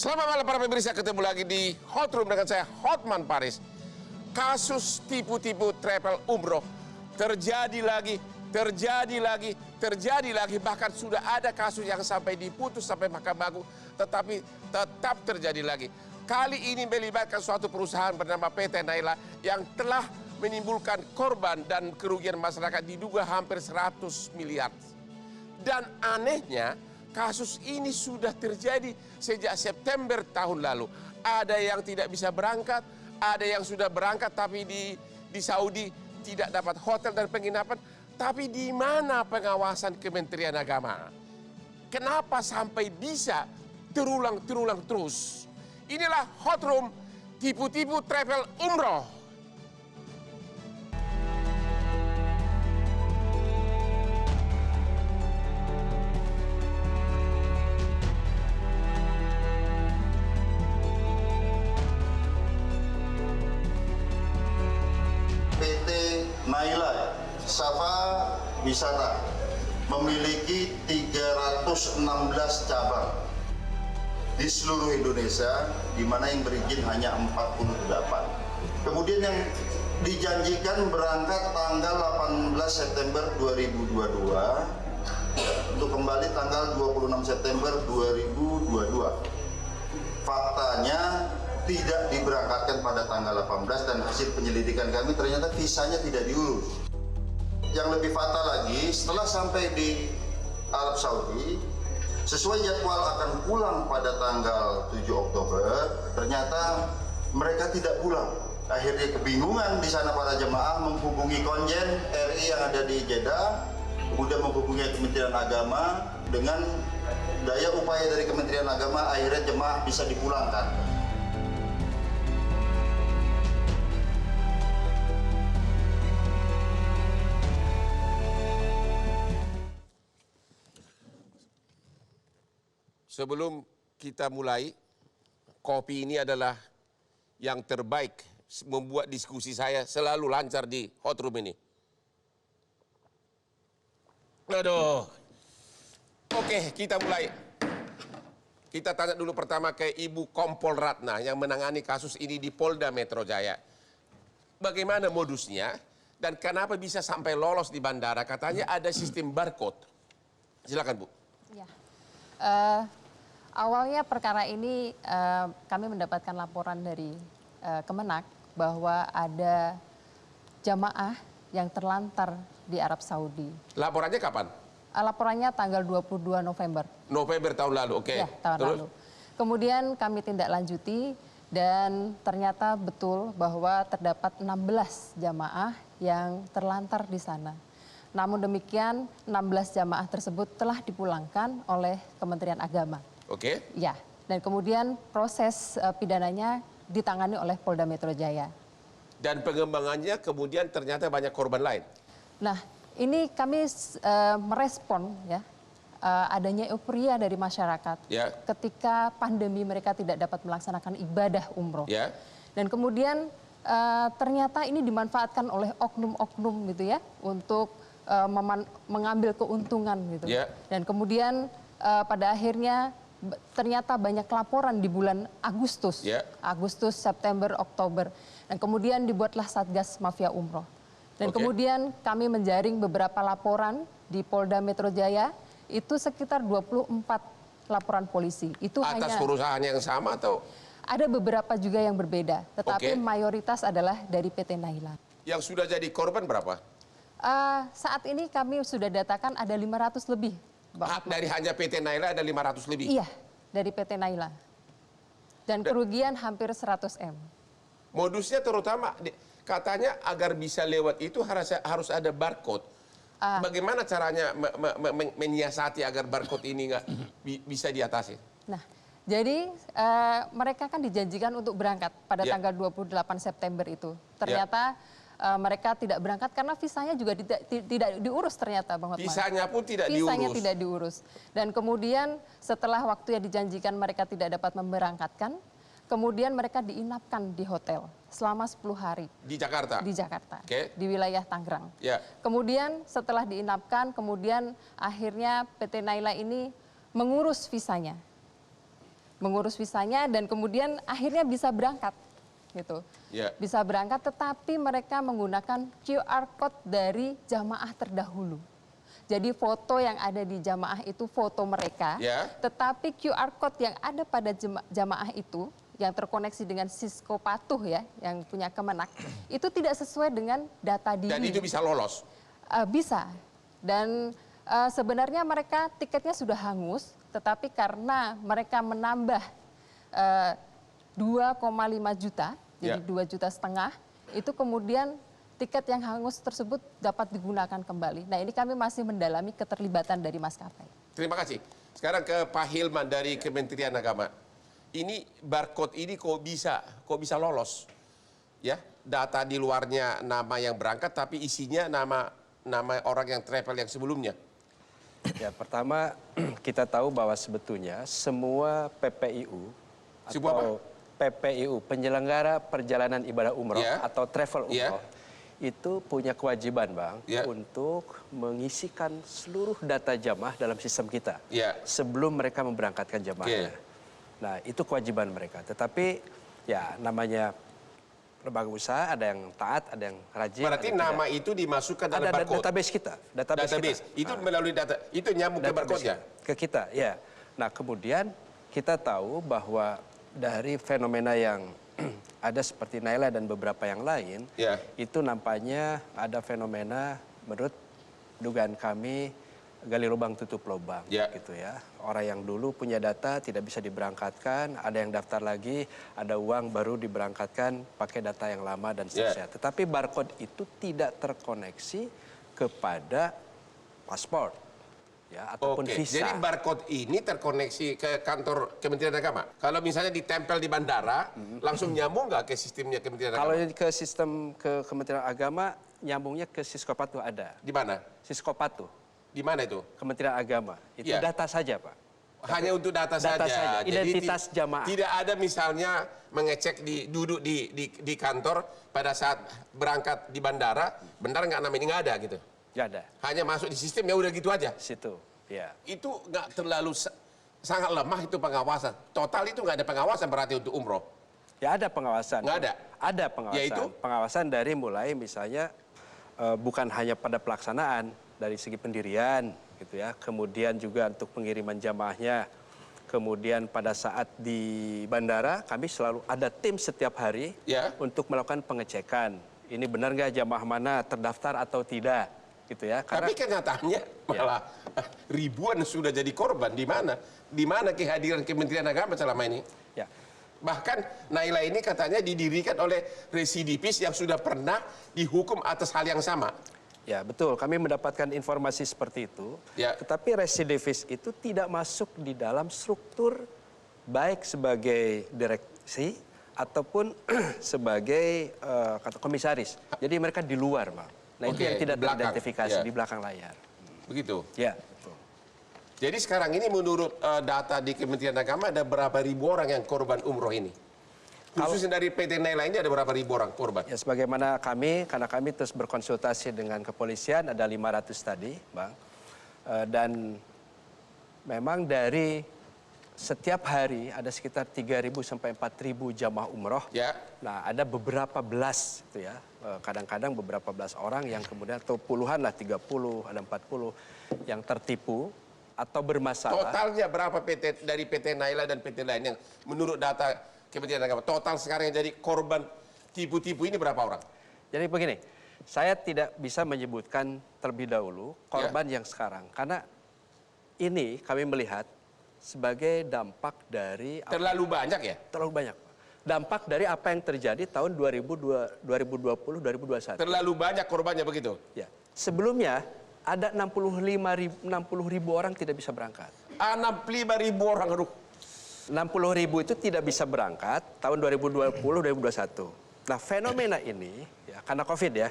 Selamat malam para pemirsa, ketemu lagi di Hot Room dengan saya Hotman Paris. Kasus tipu-tipu travel umroh terjadi lagi, bahkan sudah ada kasus yang sampai diputus sampai Mahkamah Agung, tetapi tetap terjadi lagi. Kali ini melibatkan suatu perusahaan bernama PT Naila yang telah menimbulkan korban dan kerugian masyarakat diduga hampir 100 miliar. Dan anehnya, kasus ini sudah terjadi sejak September tahun lalu. Ada yang tidak bisa berangkat, ada yang sudah berangkat tapi di Saudi tidak dapat hotel dan penginapan. Tapi di mana pengawasan Kementerian Agama? Kenapa sampai bisa terulang terus? Inilah Hot Room, tipu-tipu travel umroh. Naila Safa Wisata memiliki 316 cabang di seluruh Indonesia, di mana yang berizin hanya 48. Kemudian yang dijanjikan berangkat tanggal 18 September 2022 untuk kembali tanggal 26 September 2022. Faktanya tidak diberangkatkan pada tanggal 18 dan hasil penyelidikan kami ternyata visanya tidak diurus. Yang lebih fatal lagi, setelah sampai di Arab Saudi, sesuai jadwal akan pulang pada tanggal 7 Oktober, ternyata mereka tidak pulang. Akhirnya kebingungan di sana para jemaah menghubungi konjen RI yang ada di Jeddah, kemudian menghubungi Kementerian Agama. Dengan daya upaya dari Kementerian Agama, akhirnya jemaah bisa dipulangkan. Sebelum kita mulai, kopi ini adalah yang terbaik membuat diskusi saya selalu lancar di Hot Room ini. Aduh. Oke, kita mulai. Kita tanya dulu pertama ke Ibu Kompol Ratna yang menangani kasus ini di Polda Metro Jaya. Bagaimana modusnya dan kenapa bisa sampai lolos di bandara? Katanya ada sistem barcode. Silakan, Bu. Ya. Awalnya perkara ini kami mendapatkan laporan dari Kemenak bahwa ada jamaah yang terlantar di Arab Saudi. Laporannya kapan? Laporannya tanggal 22 November. November tahun lalu, oke. Ya, tahun lalu. Kemudian kami tindak lanjuti dan ternyata betul bahwa terdapat 16 jamaah yang terlantar di sana. Namun demikian 16 jamaah tersebut telah dipulangkan oleh Kementerian Agama. Oke. Ya, dan kemudian proses pidananya ditangani oleh Polda Metro Jaya. Dan pengembangannya kemudian ternyata banyak korban lain. Nah, ini kami merespon ya adanya euforia dari masyarakat Ya. ketika pandemi mereka tidak dapat melaksanakan ibadah umroh. Ya. Dan kemudian ternyata ini dimanfaatkan oleh oknum-oknum gitu ya untuk mengambil keuntungan gitu. Ya. Dan kemudian pada akhirnya ternyata banyak laporan di bulan Agustus, Ya. Agustus, September, Oktober. Dan kemudian dibuatlah Satgas Mafia Umroh. Dan Oke. kemudian kami menjaring beberapa laporan di Polda Metro Jaya, itu sekitar 24 laporan polisi. Itu Atas hanya perusahaan yang sama atau ada beberapa juga yang berbeda, tetapi Oke. mayoritas adalah dari PT Naila. yang sudah jadi korban berapa? Saat ini kami sudah datakan ada 500 lebih. Dari hanya PT Naila ada 500 lebih. Iya, dari PT Naila. Dan kerugian hampir 100 M. Modusnya terutama katanya agar bisa lewat itu harus ada barcode. Bagaimana caranya menyiasati agar barcode ini nggak bisa diatasi? Nah, jadi mereka kan dijanjikan untuk berangkat pada Ya. tanggal 28 September itu. Ternyata mereka tidak berangkat karena visanya juga tidak diurus ternyata, Bang Hotman. Visanya pun tidak Visanya diurus. tidak diurus. Dan kemudian setelah waktu yang dijanjikan mereka tidak dapat memberangkatkan, kemudian mereka diinapkan di hotel selama 10 hari. Di Jakarta? Di Jakarta, Oke. di wilayah Tangerang. Ya. Kemudian setelah diinapkan, kemudian akhirnya PT Naila ini mengurus visanya. mengurus visanya dan kemudian akhirnya bisa berangkat gitu. Ya. Bisa berangkat tetapi mereka menggunakan QR code dari jamaah terdahulu. Jadi foto yang ada di jamaah itu foto mereka, Ya. tetapi QR code yang ada pada jamaah itu yang terkoneksi dengan Cisco Patuh ya, yang punya Kemenak, itu tidak sesuai dengan data diri. Dan itu bisa lolos. Bisa. Dan sebenarnya mereka tiketnya sudah hangus, tetapi karena mereka menambah 2,5 juta, jadi 2,5 juta, itu kemudian tiket yang hangus tersebut dapat digunakan kembali. Nah ini kami masih mendalami keterlibatan dari maskapai. Terima kasih. Sekarang ke Pak Hilman dari Kementerian Agama. Ini barcode ini kok bisa lolos? Ya, data di luarnya nama yang berangkat tapi isinya nama orang yang travel yang sebelumnya. Ya, pertama kita tahu bahwa sebetulnya semua PPIU atau PPIU, penyelenggara perjalanan ibadah umroh atau travel umroh, itu punya kewajiban, Bang, untuk mengisikan seluruh data jamaah dalam sistem kita sebelum mereka memberangkatkan jamaahnya. Nah, itu kewajiban mereka. Tetapi ya namanya lembaga usaha, ada yang taat, ada yang rajin. Berarti nama itu dimasukkan dalam barcode. Database kita. Database. Itu melalui data, itu nyambung ke barcode-nya? Ke kita, ya. Nah, kemudian kita tahu bahwa dari fenomena yang ada seperti Naila dan beberapa yang lain, itu nampaknya ada fenomena menurut dugaan kami gali lubang tutup lubang, gitu ya. Orang yang dulu punya data tidak bisa diberangkatkan, ada yang daftar lagi, ada uang baru diberangkatkan pakai data yang lama dan seterusnya. Tetapi barcode itu tidak terkoneksi kepada paspor, ya, ataupun visa. Jadi barcode ini terkoneksi ke kantor Kementerian Agama. Kalau misalnya ditempel di bandara, langsung nyambung nggak ke sistemnya Kementerian Agama? Kalau ke sistem ke Kementerian Agama, nyambungnya ke Cisco Patuh ada. Di mana? Cisco Patuh. Di mana itu? Kementerian Agama. Itu data saja, Pak. Hanya untuk data saja. Identitas jamaah. Tidak ada misalnya mengecek duduk di kantor pada saat berangkat di bandara, benar nggak nama ini nggak ada gitu? Nggak ada. Hanya masuk di sistem ya udah gitu aja. Situ, ya. Itu nggak terlalu sangat lemah itu pengawasan. Total itu nggak ada pengawasan berarti untuk umroh. Ya ada pengawasan. Nggak ada? Ada pengawasan. Yaitu? Pengawasan dari mulai misalnya bukan hanya pada pelaksanaan, dari segi pendirian gitu ya, kemudian juga untuk pengiriman jamaahnya, kemudian pada saat di bandara kami selalu ada tim setiap hari untuk melakukan pengecekan. Ini benar nggak jamaah mana terdaftar atau tidak, gitu ya. Karena, tapi kenyataannya malah ribuan sudah jadi korban. Di mana? Di mana kehadiran Kementerian Agama selama ini? Ya. Bahkan Naila ini katanya didirikan oleh residivis yang sudah pernah dihukum atas hal yang sama. Ya betul, kami mendapatkan informasi seperti itu. Tetapi residivis itu tidak masuk di dalam struktur baik sebagai direksi ataupun sebagai komisaris. Jadi mereka di luar, Bang. Nah itu yang tidak teridentifikasi di belakang layar. Begitu? Ya, betul. Jadi sekarang ini menurut data di Kementerian Agama ada berapa ribu orang yang korban umroh ini? Khususnya dari PT Naila ini ada berapa ribu orang korban? Ya, sebagaimana karena kami terus berkonsultasi dengan kepolisian, ada 500 tadi, Bang. Dan memang dari setiap hari ada sekitar 3.000 sampai 4.000 jamaah umroh. Nah, ada beberapa belas, itu ya. Kadang-kadang beberapa belas orang yang kemudian, atau puluhan lah, 30, ada 40, yang tertipu atau bermasalah. Totalnya berapa dari PT Naila dan PT lain yang menurut data Kementerian Agama, total sekarang yang jadi korban tipu-tipu ini berapa orang? Jadi begini, saya tidak bisa menyebutkan terlebih dahulu korban yang sekarang. Karena ini kami melihat sebagai dampak dari... Terlalu banyak ya? Terlalu banyak. Dampak dari apa yang terjadi tahun 2020-2021. Terlalu banyak korbannya begitu? Ya. Sebelumnya ada 60 ribu orang tidak bisa berangkat. 65 ribu orang, aduh. 60.000 itu tidak bisa berangkat tahun 2020-2021. Nah, fenomena ini ya karena Covid ya.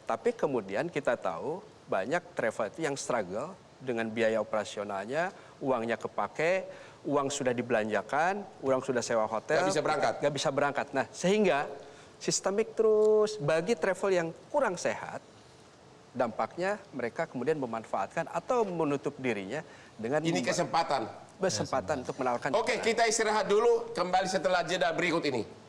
Tapi kemudian kita tahu banyak travel itu yang struggle dengan biaya operasionalnya, uangnya kepake, uang sudah dibelanjakan, uang sudah sewa hotel. Nggak bisa berangkat. Nggak bisa berangkat. Nah, sehingga sistemik terus bagi travel yang kurang sehat, dampaknya mereka kemudian memanfaatkan atau menutup dirinya dengan Ini kesempatan untuk menawarkan. Oke, kita istirahat dulu, kembali setelah jeda berikut ini.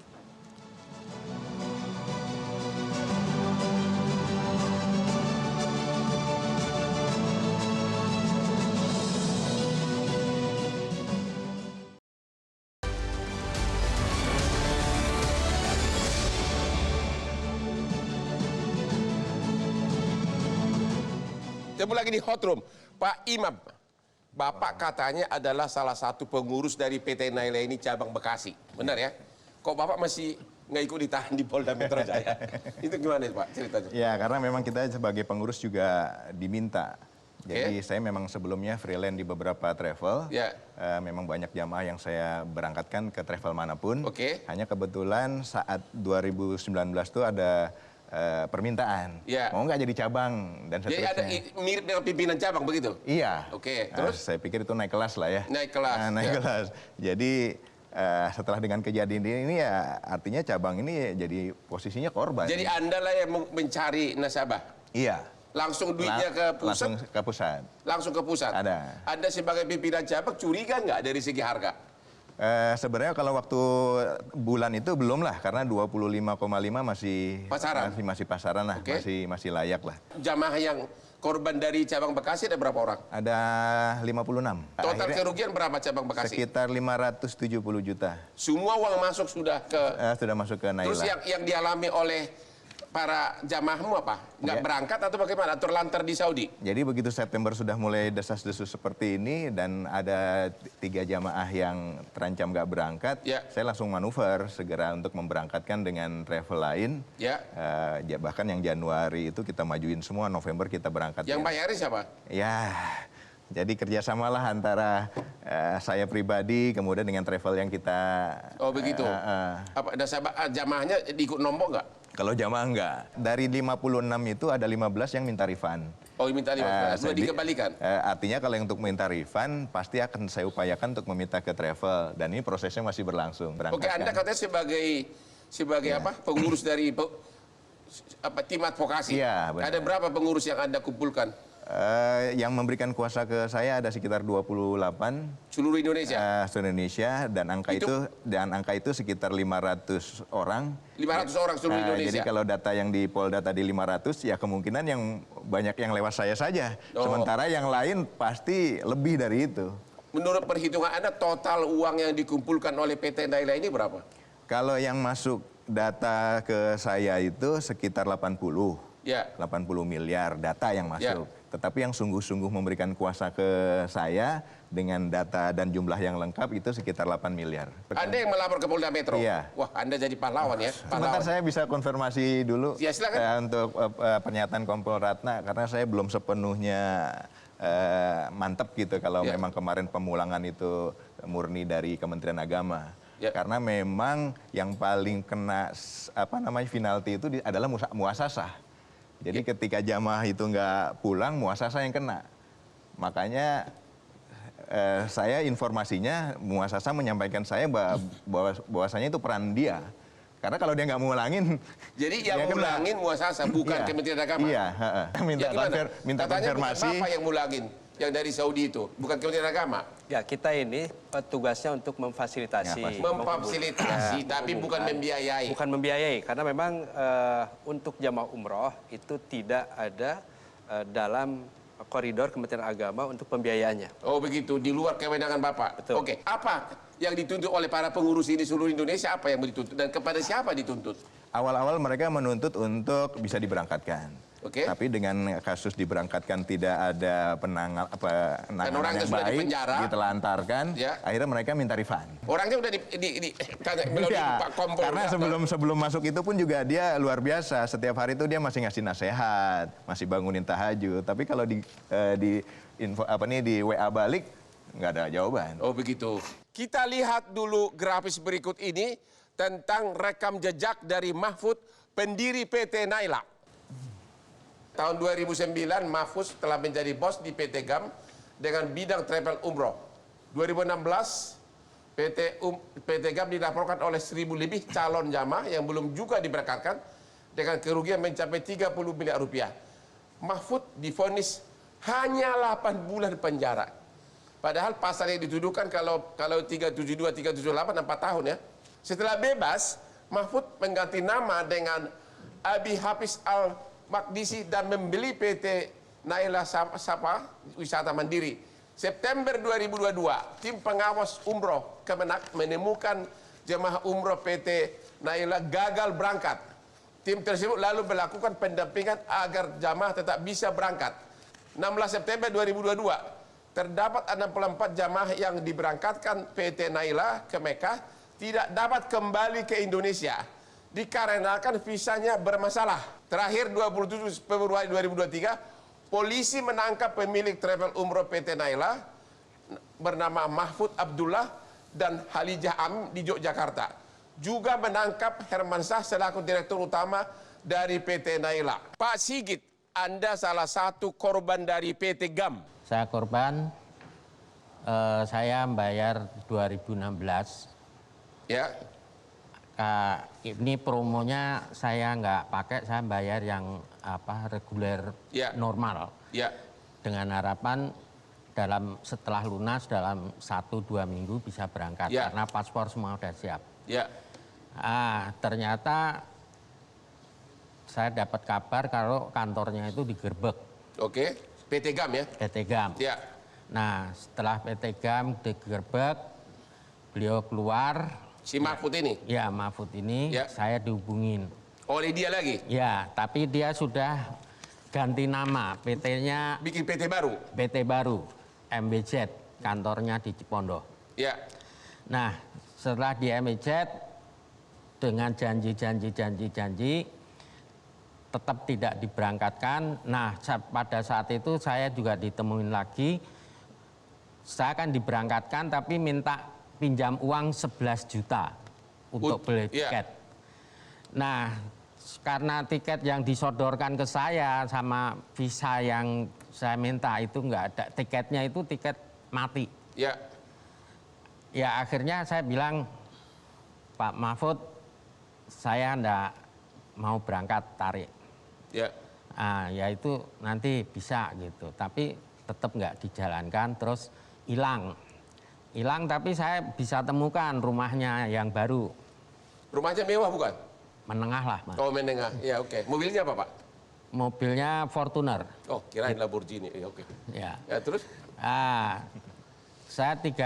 Ketemu lagi di Hot Room. Pak Imam, Bapak katanya adalah salah satu pengurus dari PT Naila ini cabang Bekasi. Benar ya? Kok Bapak masih nggak ikut ditahan di Polda Metro Jaya? Itu gimana Pak ceritanya? Ya, karena memang kita sebagai pengurus juga diminta. Jadi saya memang sebelumnya freelance di beberapa travel. Memang banyak jamaah yang saya berangkatkan ke travel manapun. Hanya kebetulan saat 2019 itu ada permintaan, mau nggak jadi cabang dan seterusnya. Jadi ada mirip dengan pimpinan cabang begitu? Iya. Terus? Saya pikir itu naik kelas lah ya. Naik kelas. Naik kelas. Jadi setelah dengan kejadian ini ya artinya cabang ini jadi posisinya korban. Jadi Anda lah yang mencari nasabah? Iya. Langsung duitnya ke pusat? Langsung ke pusat. Langsung ke pusat? Ada. Anda sebagai pimpinan cabang curiga nggak dari segi harga? Sebenarnya kalau waktu bulan itu belum lah, karena 25,5 masih pasaran, masih pasaran lah, masih layak lah. Jamaah yang korban dari cabang Bekasi ada berapa orang? Ada 56. Total kerugian berapa cabang Bekasi? Sekitar 570 juta. Semua uang masuk sudah ke? Sudah masuk ke Naila. Terus yang dialami oleh para jamaahmu apa? Nggak berangkat atau bagaimana? Terlantar di Saudi? Jadi begitu September sudah mulai desas-desus seperti ini dan ada 3 jamaah yang terancam nggak berangkat, saya langsung manuver segera untuk memberangkatkan dengan travel lain. Bahkan yang Januari itu kita majuin semua, November kita berangkat. Yang bayarin siapa? Ya, jadi kerjasamalah antara saya pribadi kemudian dengan travel yang kita. Oh begitu. Apa jamaahnya ikut nombok nggak? Kalau jamaah enggak. Dari 56 itu ada 15 yang minta refund. Oh, minta refund. Sudah dikembalikan? Artinya kalau yang untuk minta refund, pasti akan saya upayakan untuk meminta ke travel. Dan ini prosesnya masih berlangsung. Oke, Anda katanya sebagai apa? Pengurus dari tim advokasi. Iya, benar. Ada berapa pengurus yang Anda kumpulkan? Yang memberikan kuasa ke saya ada sekitar 28. Seluruh Indonesia? Seluruh Indonesia, dan angka itu sekitar 500 orang. 500 orang seluruh Indonesia? Jadi kalau data yang di Polda tadi 500, ya kemungkinan yang banyak yang lewat saya saja. Sementara yang lain pasti lebih dari itu. Menurut perhitungan Anda, total uang yang dikumpulkan oleh PT Naila ini berapa? Kalau yang masuk data ke saya itu sekitar 80 miliar data yang masuk. Tetapi yang sungguh-sungguh memberikan kuasa ke saya dengan data dan jumlah yang lengkap itu sekitar 8 miliar. Anda yang melapor ke Polda Metro? Iya. Wah, Anda jadi pahlawan ya? Sebentar saya bisa konfirmasi dulu untuk pernyataan Kompol Ratna, karena saya belum sepenuhnya mantep gitu kalau memang kemarin pemulangan itu murni dari Kementerian Agama. Karena memang yang paling kena penalti itu adalah muasasah. Jadi ketika jamaah itu nggak pulang, muasasah yang kena. Makanya saya informasinya, muasasah menyampaikan saya bahwasanya itu peran dia. Karena kalau dia nggak ngulangin. Jadi yang ngulangin muasasah, bukan Kementerian Agama? Iya. Minta konfirmasi. Bapak yang ngulangin, yang dari Saudi itu, bukan Kementerian Agama? Ya, kita ini tugasnya untuk memfasilitasi. Memfasilitasi, tapi bukan membiayai. Bukan membiayai, karena memang untuk jamaah umroh itu tidak ada dalam koridor Kementerian Agama untuk pembiayaannya. Oh begitu, di luar kewenangan Bapak? Betul. Oke, apa yang dituntut oleh para pengurus ini seluruh Indonesia, apa yang dituntut? Dan kepada siapa dituntut? Awal-awal mereka menuntut untuk bisa diberangkatkan. Tapi dengan kasus diberangkatkan tidak ada penanganan yang baik, ditelantarkan, akhirnya mereka minta refund. Orangnya udah Pak Kompol. Karena sebelum masuk itu pun juga dia luar biasa. Setiap hari itu dia masih ngasih nasihat, masih bangunin tahajud. Tapi kalau di WA balik nggak ada jawaban. Oh begitu. Kita lihat dulu grafis berikut ini tentang rekam jejak dari Mahfud, pendiri PT Naila. Tahun 2009, Mahfud telah menjadi bos di PT GAM dengan bidang travel umroh. 2016, PT GAM dilaporkan oleh 1.000 lebih calon jamaah yang belum juga diberangkatkan dengan kerugian mencapai 30 miliar rupiah. Mahfud divonis hanya 8 bulan penjara. Padahal pasal yang dituduhkan kalau 372, 378 4 tahun ya. Setelah bebas, Mahfud mengganti nama dengan Abi Hafiz Al-Maqdisi dan membeli PT Naila Sapa Wisata Mandiri. September 2022, tim pengawas umroh Kemenak menemukan jemaah umroh PT Naila gagal berangkat. Tim tersebut lalu melakukan pendampingan agar jamaah tetap bisa berangkat. 16 September 2022, terdapat 64 jamaah yang diberangkatkan PT Naila ke Mekah tidak dapat kembali ke Indonesia dikarenakan visanya bermasalah. Terakhir 27 Februari 2023, polisi menangkap pemilik travel umroh PT Naila bernama Mahfud Abdullah dan Halijah Amin di Yogyakarta. Juga menangkap Hermansyah selaku direktur utama dari PT Naila. Pak Sigit, Anda salah satu korban dari PT GAM. Saya korban, saya bayar 2016. Ya. Ini promonya saya nggak pakai, saya bayar yang reguler normal. Ya. Dengan harapan setelah lunas dalam 1-2 minggu bisa berangkat karena paspor semua sudah siap. Ya. Ternyata saya dapat kabar kalau kantornya itu digerebek. Oke, PT GAM ya? PT GAM. Ya. Nah, setelah PT GAM digerebek, beliau keluar. Si Mahfud ini? Ya, Mahfud ini saya dihubungin. Oleh dia lagi? Ya, tapi dia sudah ganti nama, PT-nya. Bikin PT baru? PT baru, MBZ, kantornya di Cipondoh. Ya. Nah, setelah di MBZ, dengan janji tetap tidak diberangkatkan. Nah, pada saat itu saya juga ditemuin lagi. Saya akan diberangkatkan tapi minta pinjam uang 11 juta untuk beli tiket. Nah, karena tiket yang disodorkan ke saya sama visa yang saya minta itu enggak ada. Tiketnya itu tiket mati. Ya. Ya, akhirnya saya bilang, Pak Mahfud, saya enggak mau berangkat, tarik. Ya. Ya itu nanti bisa gitu, tapi tetap nggak dijalankan, terus hilang. Hilang tapi saya bisa temukan rumahnya yang baru. Rumahnya mewah bukan? Menengah lah, Mas. Oh, menengah. Ya, oke. Mobilnya apa, Pak? Mobilnya Fortuner. Oh, kirain Lamborghini. Ya, oke. Ya. Ya, terus? Saya 4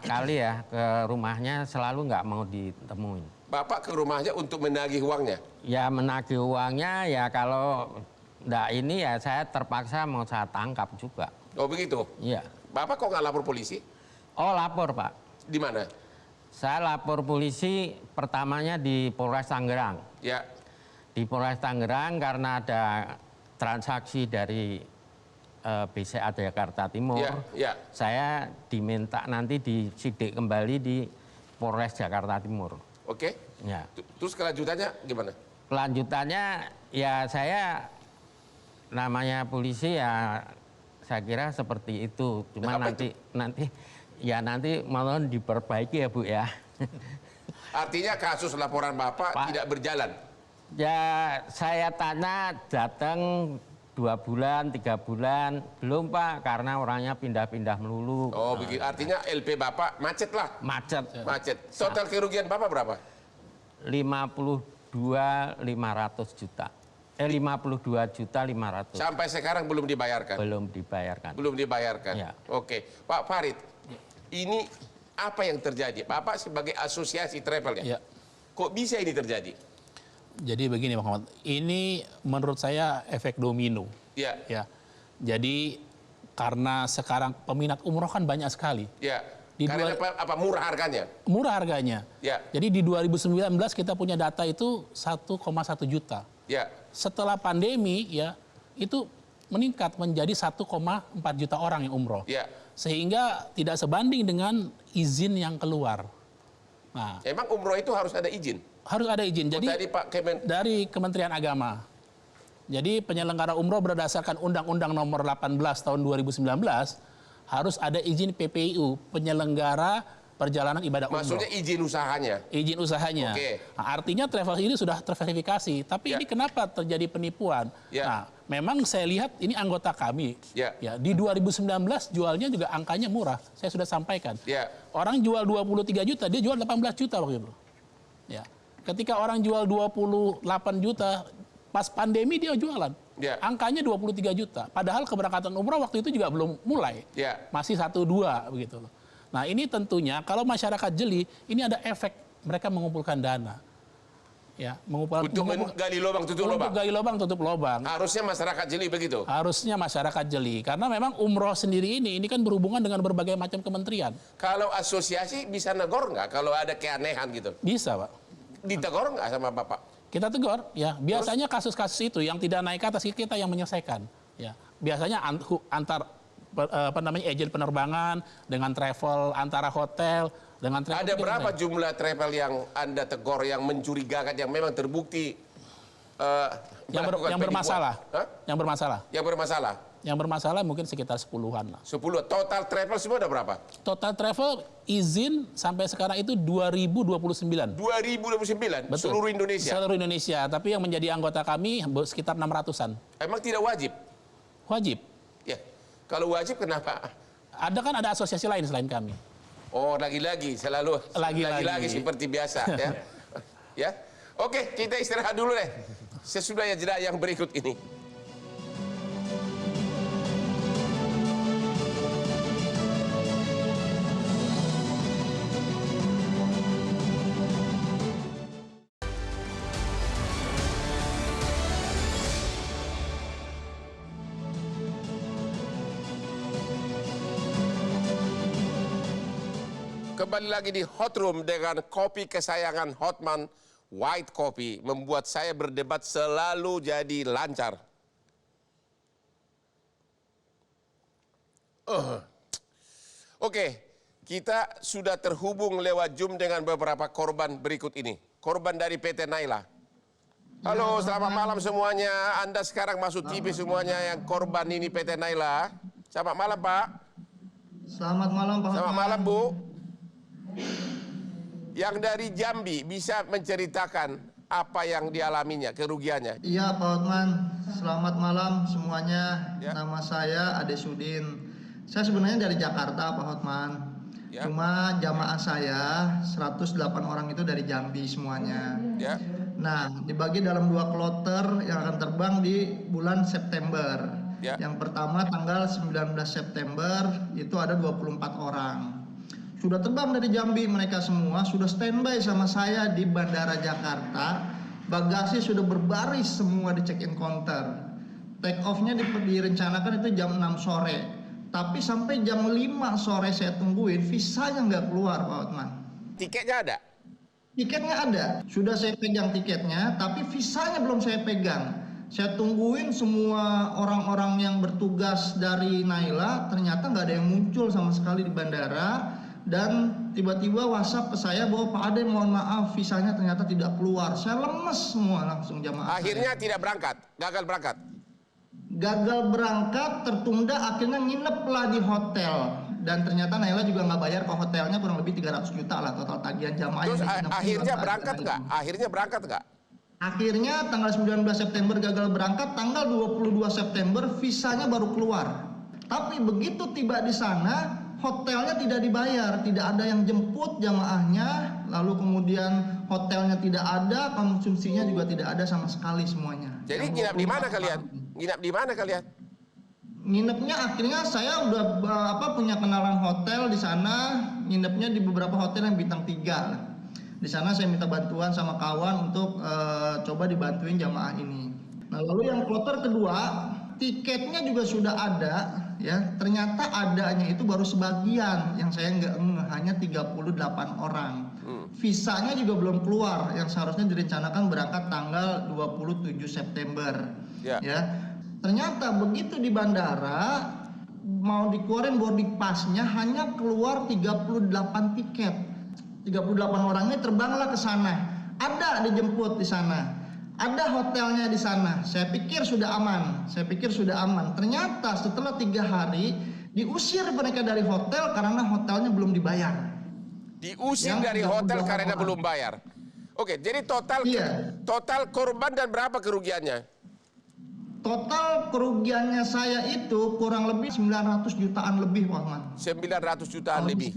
kali ya ke rumahnya, selalu nggak mau ditemuin. Bapak ke rumahnya untuk menagih uangnya? Ya, menagih uangnya ya kalau enggak ini ya saya terpaksa mau saya tangkap juga. Oh, begitu? Iya. Bapak kok nggak lapor polisi? Oh, lapor, Pak. Di mana? Saya lapor polisi pertamanya di Polres Tangerang. Ya. Di Polres Tangerang karena ada transaksi dari BCA Jakarta Timur. Ya. Saya diminta nanti disidik kembali di Polres Jakarta Timur. Oke. Ya. Terus kelanjutannya gimana? Kelanjutannya ya saya namanya polisi ya saya kira seperti itu. Cuma nanti mohon diperbaiki ya Bu ya. Artinya kasus laporan Bapak tidak berjalan? Ya saya tanya datang 2 bulan, 3 bulan, belum Pak karena orangnya pindah-pindah melulu. Oh begitu, artinya LP Bapak macet lah? Macet. Total kerugian Bapak berapa? 52.500 juta. 52.500.000. Sampai sekarang belum dibayarkan? Belum dibayarkan. Belum dibayarkan? Ya. Oke. Pak Farid, ini apa yang terjadi? Bapak sebagai asosiasi travel ya? Kok bisa ini terjadi? Jadi begini Pak Muhammad, ini menurut saya efek domino. Ya. Jadi karena sekarang peminat umroh kan banyak sekali. Ya. Karena apa murah harganya? Murah harganya. Ya. Jadi di 2019 kita punya data itu 1,1 juta. Ya. Setelah pandemi ya itu meningkat menjadi 1,4 juta orang yang umroh. Ya. Sehingga tidak sebanding dengan izin yang keluar. Nah, emang umroh itu harus ada izin? Harus ada izin. Jadi dari Kementerian Agama. Jadi penyelenggara umroh berdasarkan Undang-Undang Nomor 18 Tahun 2019 harus ada izin PPIU, penyelenggara perjalanan ibadah umroh. Maksudnya izin usahanya? Izin usahanya. Oke. Nah, artinya travel ini sudah terverifikasi. Tapi ini kenapa terjadi penipuan? Nah, memang saya lihat ini anggota kami. Ya. Ya, di 2019 jualnya juga angkanya murah. Saya sudah sampaikan. Ya. Orang jual 23 juta, dia jual 18 juta waktu itu. Ya. Ketika orang jual 28 juta, pas pandemi dia jualan. Ya. Angkanya 23 juta. Padahal keberangkatan umroh waktu itu juga belum mulai. Ya. Masih 1-2 begitu loh. Nah, ini tentunya kalau masyarakat jeli, ini ada efek mereka mengumpulkan dana. Ya, mengumpulkan untuk gali lubang tutup lubang. Untuk gali lubang tutup lubang. Harusnya masyarakat jeli begitu. Harusnya masyarakat jeli karena memang umroh sendiri ini kan berhubungan dengan berbagai macam kementerian. Kalau asosiasi bisa negor nggak kalau ada keanehan gitu? Bisa, Pak. Ditegor nggak sama Bapak? Kita tegur, ya. Biasanya kasus-kasus itu yang tidak naik ke atas kita yang menyelesaikan. Ya, biasanya antar agen penerbangan dengan travel antara hotel. Ada berapa jumlah travel yang Anda tegur yang mencurigakan yang memang terbukti yang bermasalah? Yang bermasalah? Yang bermasalah? Yang bermasalah mungkin sekitar 10-an lah. 10. Total travel semua ada berapa? Total travel izin sampai sekarang itu 2029. 2029? Betul. Seluruh Indonesia? Seluruh Indonesia. Tapi yang menjadi anggota kami sekitar 600-an. Emang tidak wajib? Wajib. Ya. Kalau wajib kenapa? Ada asosiasi lain selain kami. Oh, lagi-lagi selalu lagi-lagi seperti biasa ya. Ya. Oke, kita istirahat dulu deh. Sesudah jeda yang berikut ini. Kembali lagi di Hot Room dengan kopi kesayangan Hotman, White Coffee, membuat saya berdebat selalu jadi lancar. Oke, kita sudah terhubung lewat Zoom dengan beberapa korban berikut ini. Korban dari PT Naila. Halo, selamat malam semuanya. Anda sekarang masuk TV semuanya yang korban ini PT Naila. Selamat malam, Pak. Selamat malam, Pak. Selamat malam, Bu. Yang dari Jambi bisa menceritakan apa yang dialaminya, kerugiannya. Iya, Pak Hotman. Selamat malam semuanya. Ya. Nama saya Ade Sudin. Saya sebenarnya dari Jakarta, Pak Hotman. Ya. Cuma jamaah saya 108 orang itu dari Jambi semuanya. Ya. Nah, dibagi dalam 2 kloter yang akan terbang di bulan September. Ya. Yang pertama tanggal 19 September itu ada 24 orang. Sudah terbang dari Jambi mereka semua, sudah standby sama saya di Bandara Jakarta. Bagasi sudah berbaris semua di check-in counter. Take off-nya direncanakan itu jam 6 sore. Tapi sampai jam 5 sore saya tungguin, visanya nggak keluar, Pak Hotman. Tiketnya ada? Tiketnya ada, sudah saya pegang tiketnya, tapi visanya belum saya pegang. Saya tungguin semua orang-orang yang bertugas dari Naila, ternyata nggak ada yang muncul sama sekali di bandara. Dan tiba-tiba WhatsApp ke saya bahwa Pak Ade mohon maaf visanya ternyata tidak keluar. Saya lemes semua langsung jamaah. Akhirnya tidak berangkat, gagal berangkat. Gagal berangkat, tertunda, akhirnya nginep lah di hotel. Dan ternyata Naila juga nggak bayar ke hotelnya, kurang lebih 300 juta lah total tagihan jamaah. Terus akhirnya berangkat nggak? Akhirnya berangkat nggak? Akhirnya tanggal 19 September gagal berangkat, tanggal 22 September visanya baru keluar. Tapi begitu tiba di sana, hotelnya tidak dibayar, tidak ada yang jemput jamaahnya, lalu kemudian hotelnya tidak ada, konsumsinya juga tidak ada sama sekali semuanya. Jadi nginap di mana kalian? Nginap di mana kalian? Nginepnya akhirnya saya udah punya kenalan hotel di sana, nginepnya di beberapa hotel yang bintang 3. Di sana saya minta bantuan sama kawan untuk coba dibantuin jamaah ini. Nah, lalu yang kloter kedua, tiketnya juga sudah ada, ya. Ternyata adanya itu baru sebagian, yang saya nggak hanya 38 orang. Visanya juga belum keluar, yang seharusnya direncanakan berangkat tanggal 27 September. Ya. Ya. Ternyata begitu di bandara mau dikeluarin boarding pass-nya hanya keluar 38 tiket. 38 orangnya terbanglah ke sana. Ada dijemput di sana. Ada hotelnya di sana. Saya pikir sudah aman. Ternyata setelah 3 hari diusir mereka dari hotel karena hotelnya belum dibayar. Diusir dari hotel karena belum bayar. Oke, jadi total korban dan berapa kerugiannya? Total kerugiannya saya itu kurang lebih 900 jutaan lebih, Pak Ahmad. 900 jutaan lebih.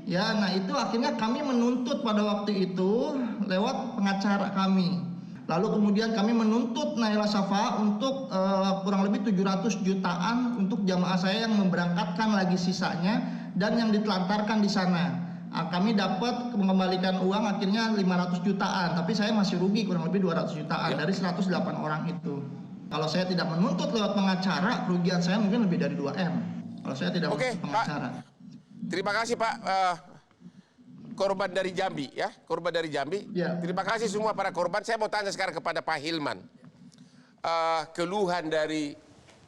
Ya, nah itu akhirnya kami menuntut pada waktu itu lewat pengacara kami. Lalu kemudian kami menuntut Naila Safa untuk kurang lebih 700 jutaan untuk jamaah saya yang memberangkatkan lagi sisanya dan yang ditelantarkan di sana. Kami dapat mengembalikan uang akhirnya 500 jutaan, tapi saya masih rugi kurang lebih 200 jutaan dari 108 orang itu. Kalau saya tidak menuntut lewat pengacara, kerugian saya mungkin lebih dari 2M. Kalau saya tidak menuntut pengacara. Pak. Terima kasih Pak. Korban dari Jambi ya, korban dari Jambi. Ya. Terima kasih semua para korban. Saya mau tanya sekarang kepada Pak Hilman. Keluhan dari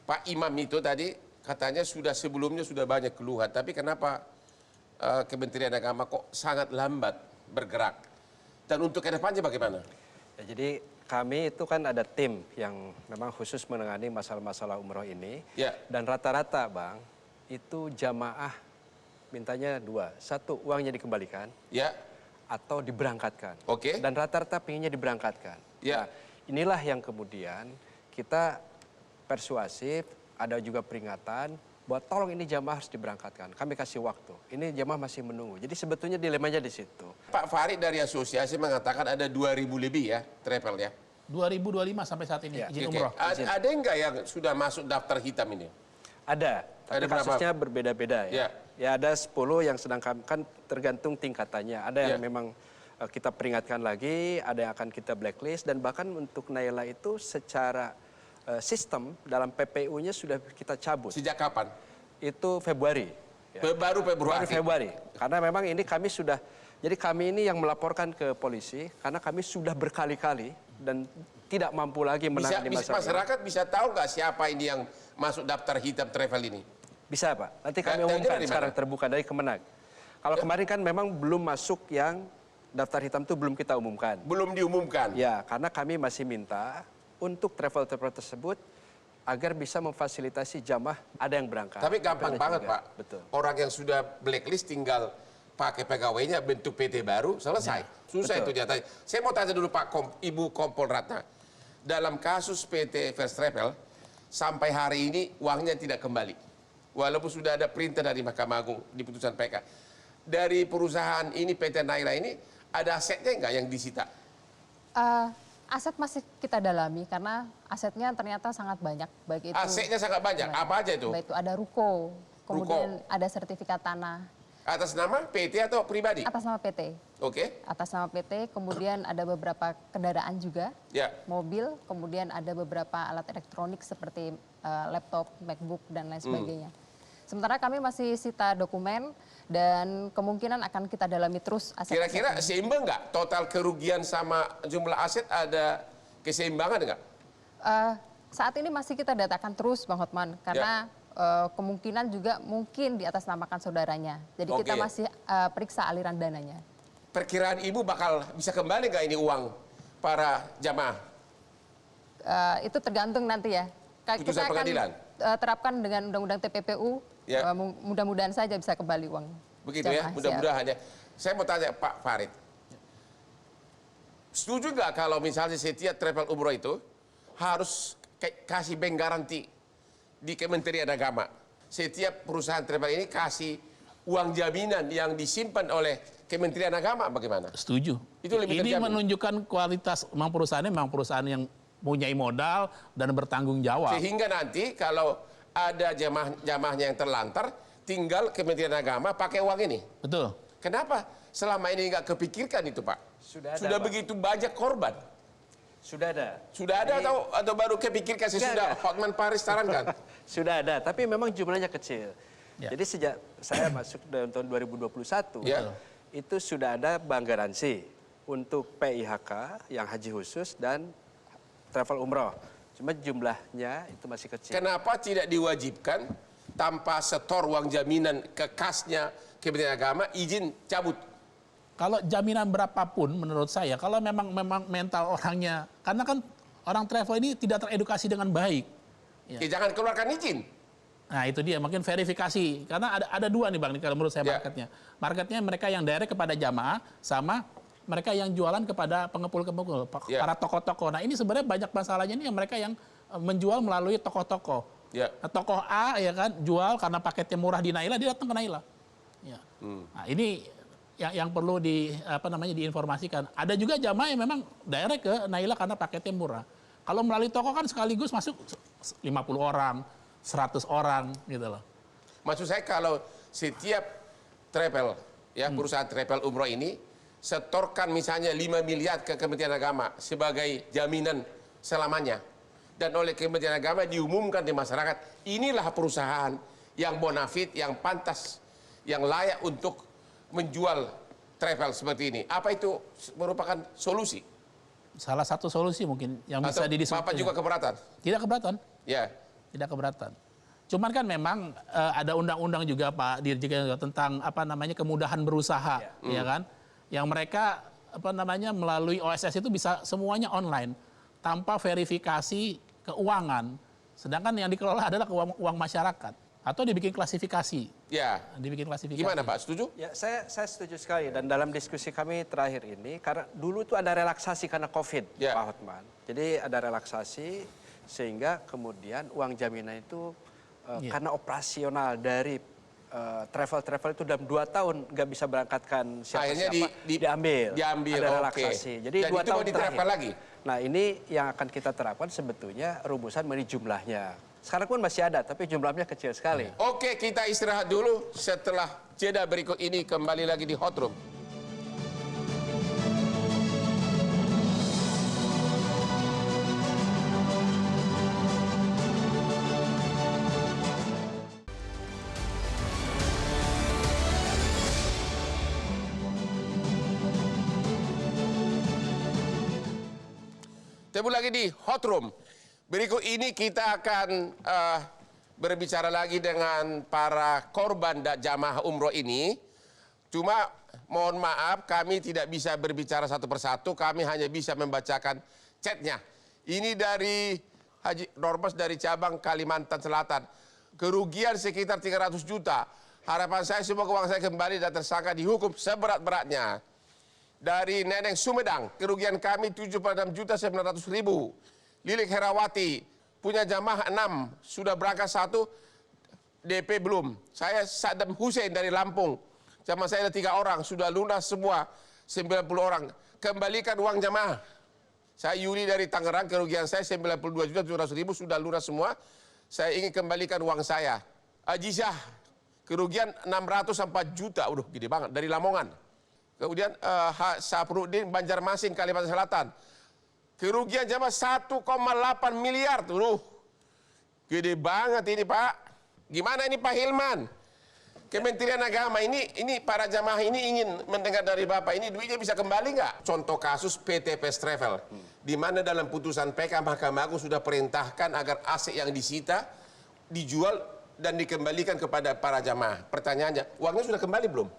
Pak Imam itu tadi katanya sebelumnya sudah banyak keluhan, tapi kenapa Kementerian Agama kok sangat lambat bergerak? Dan untuk ke depannya bagaimana? Ya, jadi kami itu kan ada tim yang memang khusus menangani masalah-masalah umroh ini. Ya. Dan rata-rata Bang, itu jamaah mintanya dua. Satu, uangnya dikembalikan. Ya. Atau diberangkatkan. Oke. Dan rata-rata pengennya diberangkatkan. Ya. Nah, inilah yang kemudian kita persuasif, ada juga peringatan bahwa tolong ini jamaah harus diberangkatkan. Kami kasih waktu. Ini jamaah masih menunggu. Jadi sebetulnya dilemanya di situ. Pak Farid dari asosiasi mengatakan ada 2.000 lebih ya travel ya. 2025 sampai saat ini Ya. izin Oke. umroh. Ada enggak yang sudah masuk daftar hitam ini? Ada, tapi Ada berapa? kasusnya berbeda-beda ya. Ya. Ya ada 10 yang sedang kan tergantung tingkatannya. Ada yang Ya. memang kita peringatkan lagi, ada yang akan kita blacklist, dan bahkan untuk Naila itu secara sistem dalam PPU-nya sudah kita cabut. Sejak kapan? Itu Februari. Ya. Baru Februari. Karena memang ini kami sudah, jadi kami ini yang melaporkan ke polisi karena kami sudah berkali-kali dan tidak mampu lagi menangani masalah. Masyarakat bisa tahu nggak siapa ini yang masuk daftar hitam travel ini? Bisa Pak, nanti kami Dan umumkan dari sekarang mana? terbuka dari Kemenag. Kalau kemarin kan memang belum masuk yang daftar hitam itu belum kita umumkan. Belum diumumkan. Ya, karena kami masih minta untuk travel-travel tersebut agar bisa memfasilitasi jamaah ada yang berangkat. Tapi gampang ada banget juga. Pak. Betul. Orang yang sudah blacklist tinggal pakai pegawainya bentuk PT baru selesai. Susah betul. itu nyatanya. Saya mau tanya dulu Pak Ibu Kompol Ratna. Dalam kasus PT First Travel sampai hari ini uangnya tidak kembali. Walaupun sudah ada perintah dari Mahkamah Agung di putusan PK. Dari perusahaan ini PT Naila ini ada asetnya nggak yang disita? Aset masih kita dalami karena asetnya ternyata sangat banyak. Baik itu Asetnya sangat banyak. Apa aja itu? baik itu ada ruko, kemudian ada sertifikat tanah. Atas nama PT atau pribadi? Atas nama PT. Oke. Atas nama PT, kemudian ada beberapa kendaraan juga, Ya. mobil, kemudian ada beberapa alat elektronik seperti laptop, MacBook, dan lain sebagainya. Sementara kami masih sita dokumen dan kemungkinan akan kita dalami terus aset. Kira-kira seimbang nggak? Total kerugian sama jumlah aset ada keseimbangan nggak? Saat ini masih kita datakan terus Bang Hotman, karena kemungkinan juga mungkin di atas namakan saudaranya. Jadi kita Oke. masih periksa aliran dananya. Perkiraan Ibu bakal bisa kembali nggak ini uang para jamaah? Itu tergantung nanti ya. Putusan pengadilan? Terapkan dengan Undang-Undang TPPU, Ya. mudah-mudahan saja bisa kembali uang. Begitu ya, jamaah. mudah-mudahan ya. Saya mau tanya Pak Farid. Setuju nggak kalau misalnya setiap travel umroh itu harus kasih bank garanti di Kementerian Agama? Setiap perusahaan travel ini kasih uang jaminan yang disimpan oleh Kementerian Agama bagaimana? Setuju. Itu lebih Ini terjamin. menunjukkan kualitas memang perusahaannya memang perusahaan yang punya modal dan bertanggung jawab. Sehingga nanti kalau ada jamaahnya yang terlantar, tinggal Kementerian Agama pakai uang ini. Betul. Kenapa selama ini nggak kepikirkan itu Pak? Sudah Pak. begitu banyak korban. Sudah ada. Sudah ada atau baru kepikirkan sesudah Hotman Paris sarankan? Sudah ada, tapi memang jumlahnya kecil. Ya. Jadi sejak saya masuk dalam tahun 2021, Ya. itu sudah ada bank garansi untuk PIHK yang haji khusus dan travel umroh. Cuma jumlahnya itu masih kecil. Kenapa tidak diwajibkan tanpa setor uang jaminan ke kasnya Kementerian Agama izin cabut? Kalau jaminan berapapun menurut saya, kalau memang mental orangnya, karena kan orang travel ini tidak teredukasi dengan baik. Ya. Ya, jangan keluarkan izin. Nah itu dia, mungkin verifikasi. Karena ada dua nih Bang, kalau menurut saya Ya. marketnya. Marketnya mereka yang direct kepada jamaah, sama mereka yang jualan kepada pengepul-pengepul, Ya. para tokoh-tokoh. Nah ini sebenarnya banyak masalahnya ini yang mereka yang menjual melalui toko-toko. Ya. Nah, tokoh A ya kan jual karena paketnya murah di Naila, dia datang ke Naila. Ya. Nah, ini yang perlu diinformasikan. Ada juga jamaah yang memang direct ke Naila karena paketnya murah. Kalau melalui toko kan sekaligus masuk 50 orang, 100 orang gitu loh. Maksud saya kalau setiap travel, ya perusahaan travel umroh ini setorkan misalnya 5 miliar ke Kementerian Agama sebagai jaminan selamanya. Dan oleh Kementerian Agama diumumkan di masyarakat, inilah perusahaan yang bonafit, yang pantas, yang layak untuk menjual travel seperti ini. Apa itu merupakan solusi? Salah satu solusi mungkin yang bisa didiskusikan. Bapak juga keberatan? Tidak keberatan. Ya. Tidak keberatan. Cuman kan memang ada undang-undang juga Pak Dirjen tentang kemudahan berusaha, ya kan? Yang mereka melalui OSS itu bisa semuanya online tanpa verifikasi keuangan. Sedangkan yang dikelola adalah uang masyarakat atau dibikin klasifikasi. Ya. Dibikin klasifikasi. Gimana Pak? Setuju? Ya, saya setuju sekali. Dan dalam diskusi kami terakhir ini, karena dulu itu ada relaksasi karena COVID, Pak Hotman. Jadi ada relaksasi sehingga kemudian uang jaminan itu karena operasional dari travel itu dalam 2 tahun nggak bisa berangkatkan siapa-siapa, diambil. Ada relaksasi. Jadi dan 2 itu tahun mau diterapkan lagi? Nah ini yang akan kita terapkan sebetulnya rumusan mengenai jumlahnya. Sekarang pun masih ada, tapi jumlahnya kecil sekali. Oke, kita istirahat dulu. Setelah jeda berikut ini kembali lagi di Hot Room. Ketemu lagi di Hot Room. Berikut ini kita akan berbicara lagi dengan para korban jamaah umroh ini. Cuma mohon maaf kami tidak bisa berbicara satu persatu, kami hanya bisa membacakan chatnya. Ini dari Haji Norbas dari cabang Kalimantan Selatan. Kerugian sekitar 300 juta. Harapan saya semoga uang saya kembali dan tersangka dihukum seberat-beratnya. Dari Neneng Sumedang, kerugian kami 76.900.000. Lilik Herawati, punya jamaah 6, sudah berangkat 1, DP belum. Saya Saddam Hussein dari Lampung, jamaah saya ada 3 orang, sudah lunas semua, 90 orang. Kembalikan uang jamaah. Saya Yuli dari Tangerang, kerugian saya 92.700.000, sudah lunas semua. Saya ingin kembalikan uang saya. Ajizah, kerugian 604 juta, udah gede banget, dari Lamongan. Kemudian Sapruddin Banjarmasin Kalimantan Selatan. Kerugian jamaah 1,8 miliar tuh. Gede banget ini Pak. Gimana ini Pak Hilman? Kementerian Agama ini para jamaah ini ingin mendengar dari Bapak, ini duitnya bisa kembali nggak? Contoh kasus PT First Travel. Di mana dalam putusan PK Mahkamah Agung sudah perintahkan agar aset yang disita dijual dan dikembalikan kepada para jamaah. Pertanyaannya, uangnya sudah kembali belum?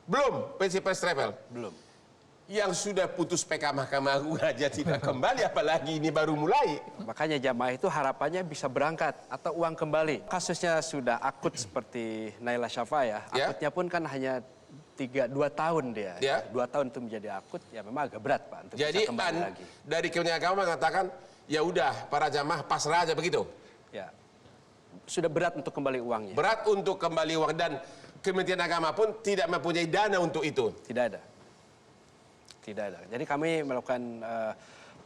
Belum, PT First Travel? Belum. Yang sudah putus PK Mahkamah Agung aja tidak kembali, apalagi ini baru mulai. Makanya jamaah itu harapannya bisa berangkat atau uang kembali. Kasusnya sudah akut seperti Naila Syafa ya. Akutnya pun kan hanya 2 tahun dia. 2 tahun itu menjadi akut, ya memang agak berat Pak untuk jadi bisa kembali lagi. Dari Kementerian Agama mengatakan, ya udah para jamaah pasrah aja begitu? Ya, sudah berat untuk kembali uangnya. Berat untuk kembali uang dan Kementerian Agama pun tidak mempunyai dana untuk itu? Tidak ada. Tidak ada. Jadi kami melakukan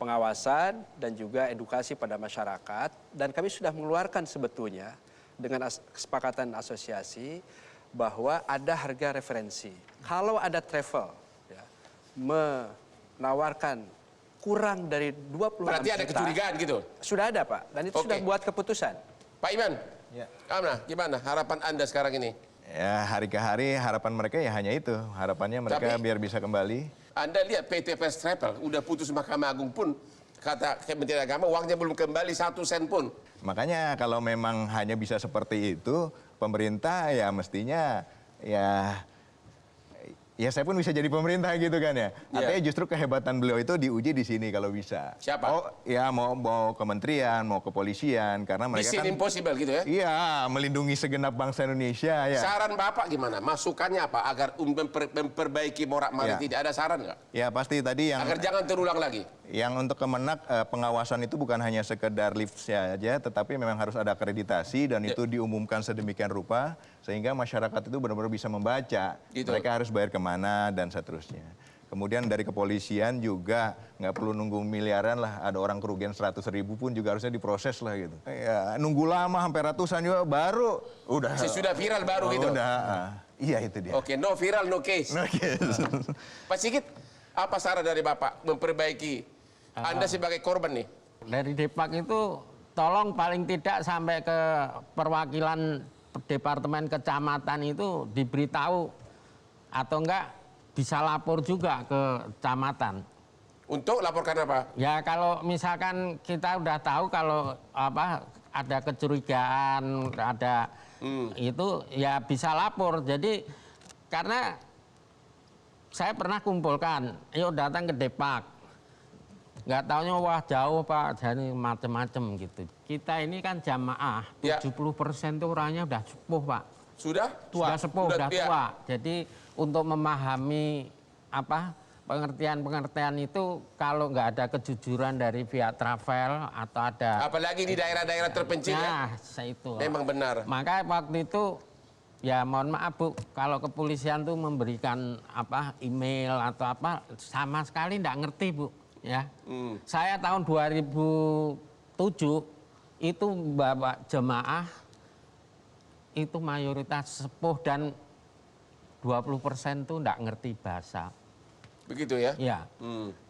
pengawasan dan juga edukasi pada masyarakat. Dan kami sudah mengeluarkan sebetulnya dengan kesepakatan asosiasi bahwa ada harga referensi. Kalau ada travel ya, menawarkan kurang dari 26 berarti juta. Ada kecurigaan gitu? Sudah ada Pak. Dan itu sudah buat keputusan. Pak Iman, gimana harapan Anda sekarang ini? Ya hari ke hari harapan mereka ya hanya itu. Harapannya mereka biar bisa kembali. Anda lihat PT First Travel udah putus Mahkamah Agung pun kata Kementerian Agama uangnya belum kembali 1 sen pun. Makanya kalau memang hanya bisa seperti itu, pemerintah ya mestinya ya saya pun bisa jadi pemerintah gitu kan ya. Artinya justru kehebatan beliau itu diuji di sini kalau bisa. Siapa? Mau kementerian, mau kepolisian karena mereka Mission impossible gitu ya? Iya, melindungi segenap bangsa Indonesia ya. Saran Bapak gimana? Masukannya apa agar memperbaiki morak-marik tidak ada saran nggak? Ya pasti tadi yang agar jangan terulang lagi. Yang untuk Kemenak pengawasan itu bukan hanya sekedar lift saja, tetapi memang harus ada akreditasi dan itu diumumkan sedemikian rupa sehingga masyarakat itu benar-benar bisa membaca. Gitu. Mereka harus bayar kemana dan seterusnya. Kemudian dari kepolisian juga nggak perlu nunggu miliaran lah, ada orang kerugian 100.000 pun juga harusnya diproses lah gitu. Ya, nunggu lama sampai ratusan juga baru udah. Sudah viral baru gitu. Udah, iya itu dia. Oke, no viral no case. No case. Pak Sigit, apa saran dari Bapak memperbaiki Anda sebagai korban nih? Dari Depak itu tolong paling tidak sampai ke perwakilan departemen kecamatan itu diberitahu atau enggak bisa lapor juga ke kecamatan. Untuk laporkan apa? Ya kalau misalkan kita udah tahu kalau apa ada kecurigaan, ada itu ya bisa lapor. Jadi karena saya pernah kumpulkan, yuk datang ke Depak. Nggak taunya wah jauh Pak, jadi macem-macem gitu. Kita ini kan jamaah, 70% itu orangnya udah sepuh Pak. Sudah? Tua. Sudah sepuh, udah tua. Jadi untuk memahami apa pengertian-pengertian itu kalau nggak ada kejujuran dari pihak travel atau ada apalagi di daerah-daerah terpencil ya itu memang benar. Maka waktu itu ya mohon maaf Bu, kalau kepolisian tuh memberikan apa email atau apa sama sekali nggak ngerti Bu ya. Saya tahun 2007 itu bawa jemaah itu mayoritas sepuh dan 20% tuh nggak ngerti bahasa. Begitu ya? Ya.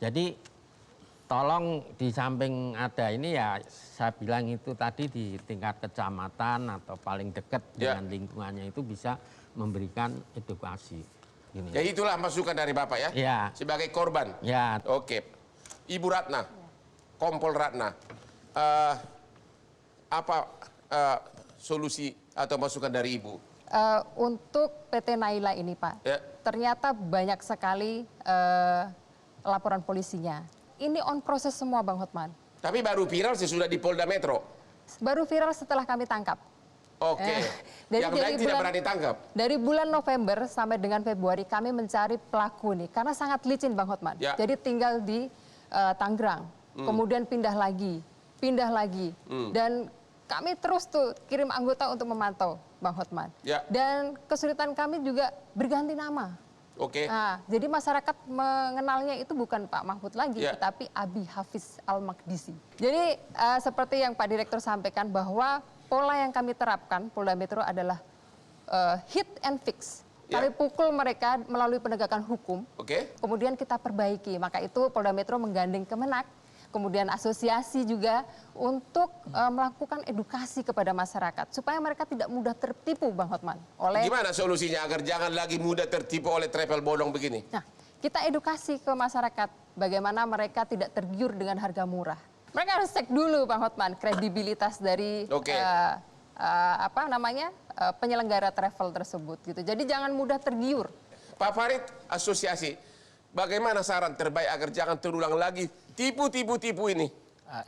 Jadi tolong di samping ada ini ya saya bilang itu tadi di tingkat kecamatan atau paling dekat dengan lingkungannya itu bisa memberikan edukasi. Gini. Ya itulah masukan dari Bapak ya? Ya. Sebagai korban? Ya. Oke. Ibu Ratna, Kompol Ratna, apa solusi atau masukan dari Ibu? Untuk PT Naila ini Pak, ternyata banyak sekali laporan polisinya. Ini on proses semua Bang Hotman. Tapi baru viral sesudah di Polda Metro? Baru viral setelah kami tangkap. Oke, yang lain tidak berani tangkap? Dari bulan November sampai dengan Februari kami mencari pelaku nih, karena sangat licin Bang Hotman. Ya. Jadi tinggal di Tangerang, kemudian pindah lagi. Dan kami terus tuh kirim anggota untuk memantau Bang Hotman. Ya. Dan kesulitan kami juga berganti nama. Oke. Nah, jadi masyarakat mengenalnya itu bukan Pak Mahfud lagi, tetapi Abi Hafiz Al-Makdisi. Jadi seperti yang Pak Direktur sampaikan bahwa pola yang kami terapkan Polda Metro adalah hit and fix. Kami pukul mereka melalui penegakan hukum. Kemudian kita perbaiki. Maka itu Polda Metro menggandeng Kemenak, kemudian asosiasi juga untuk melakukan edukasi kepada masyarakat supaya mereka tidak mudah tertipu Bang Hotman. Gimana solusinya agar jangan lagi mudah tertipu oleh travel bodong begini? Nah, kita edukasi ke masyarakat bagaimana mereka tidak tergiur dengan harga murah. Mereka harus cek dulu Bang Hotman kredibilitas dari penyelenggara travel tersebut gitu. Jadi jangan mudah tergiur. Pak Farid, asosiasi, bagaimana saran terbaik agar jangan terulang lagi tipu ini?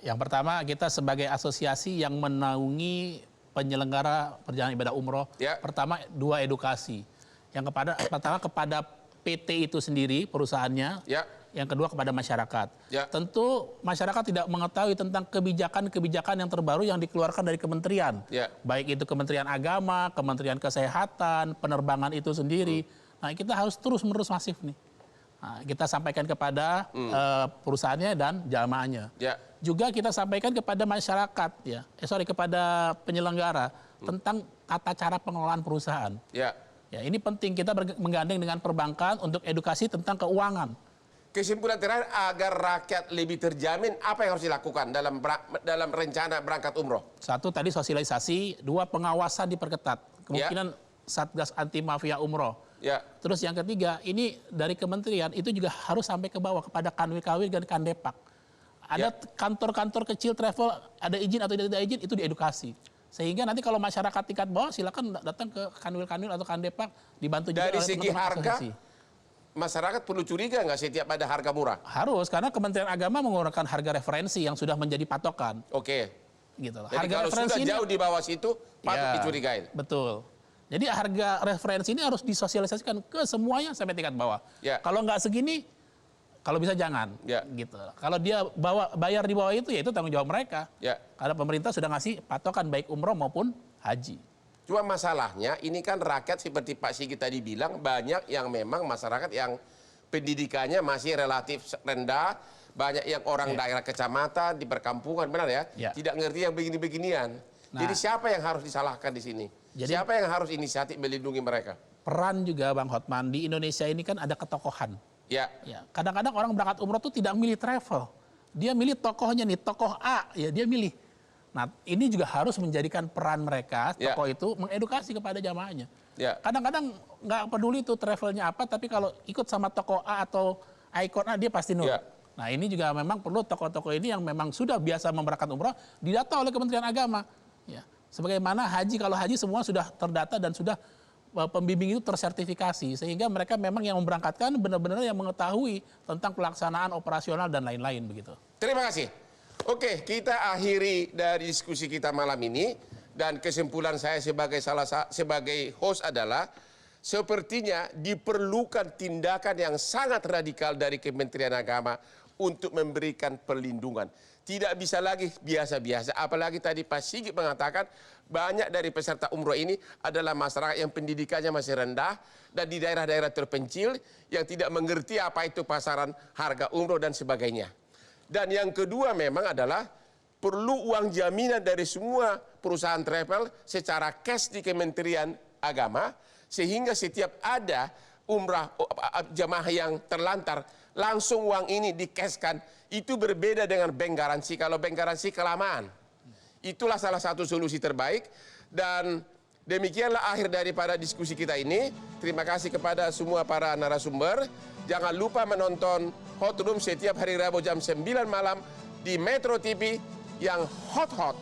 Yang pertama kita sebagai asosiasi yang menaungi penyelenggara perjalanan ibadah umroh, pertama 2 edukasi. Yang pertama kepada PT itu sendiri perusahaannya, yang kedua kepada masyarakat. Tentu masyarakat tidak mengetahui tentang kebijakan-kebijakan yang terbaru yang dikeluarkan dari kementerian, baik itu Kementerian Agama, Kementerian Kesehatan, penerbangan itu sendiri. Nah kita harus terus-menerus masif nih. Nah, kita sampaikan kepada perusahaannya dan jamaahnya. Juga kita sampaikan kepada masyarakat, kepada penyelenggara tentang tata cara pengelolaan perusahaan. Ya, ini penting kita menggandeng dengan perbankan untuk edukasi tentang keuangan. Kesimpulan terakhir agar rakyat lebih terjamin apa yang harus dilakukan dalam rencana berangkat umroh? 1, tadi sosialisasi. 2, pengawasan diperketat. Kemungkinan Satgas Anti Mafia Umroh. Terus yang ketiga, ini dari kementerian itu juga harus sampai ke bawah kepada Kanwil dan Kandepak. Ada kantor-kantor kecil travel, ada izin atau tidak izin, itu diedukasi. Sehingga nanti kalau masyarakat tingkat bawah silakan datang ke Kanwil atau Kandepak, dibantu juga dari segi harga. Masyarakat perlu curiga nggak setiap ada harga murah? Harus, karena Kementerian Agama mengeluarkan harga referensi yang sudah menjadi patokan. Gitu. Jadi harga kalau referensi sudah jauh di bawah situ, patut dicurigain. Betul. Jadi harga referensi ini harus disosialisasikan ke semuanya sampai tingkat bawah. Kalau nggak segini, Kalau bisa jangan, gitu. Kalau dia bayar di bawah itu, ya itu tanggung jawab mereka. Karena pemerintah sudah ngasih patokan baik umroh maupun haji. Cuma masalahnya ini kan rakyat seperti Pak Sigit tadi bilang, banyak yang memang masyarakat yang pendidikannya masih relatif rendah, banyak yang orang daerah kecamatan di perkampungan, benar ya? Tidak ngerti yang begini-beginian. Jadi siapa yang harus disalahkan di sini? Siapa yang harus inisiatif melindungi mereka? Peran juga Bang Hotman, di Indonesia ini kan ada ketokohan. Kadang-kadang orang berangkat umroh tuh tidak milih travel. Dia milih tokohnya nih, tokoh A, ya dia milih. Nah, ini juga harus menjadikan peran mereka, tokoh itu mengedukasi kepada jamaahnya. Kadang-kadang nggak peduli tuh travelnya apa, tapi kalau ikut sama tokoh A atau ikon A, dia pasti nurut. Nah, ini juga memang perlu tokoh-tokoh ini yang memang sudah biasa memberangkat umroh, didata oleh Kementerian Agama. Sebagaimana haji, kalau haji semua sudah terdata dan sudah pembimbing itu tersertifikasi, sehingga mereka memang yang memberangkatkan benar-benar yang mengetahui tentang pelaksanaan operasional dan lain-lain begitu. Terima kasih. Oke, kita akhiri dari diskusi kita malam ini, dan kesimpulan saya sebagai host adalah sepertinya diperlukan tindakan yang sangat radikal dari Kementerian Agama untuk memberikan perlindungan. Tidak bisa lagi biasa-biasa, apalagi tadi Pak Sigit mengatakan banyak dari peserta umroh ini adalah masyarakat yang pendidikannya masih rendah dan di daerah-daerah terpencil yang tidak mengerti apa itu pasaran harga umroh dan sebagainya. Dan yang kedua memang adalah perlu uang jaminan dari semua perusahaan travel secara cash di Kementerian Agama, sehingga setiap ada umrah jamaah yang terlantar, langsung uang ini di-cashkan. Itu berbeda dengan bank garansi. Kalau bank garansi kelamaan. Itulah salah satu solusi terbaik. Dan demikianlah akhir daripada diskusi kita ini. Terima kasih kepada semua para narasumber. Jangan lupa menonton Hot Room setiap hari Rabu jam 9 malam di Metro TV yang hot-hot.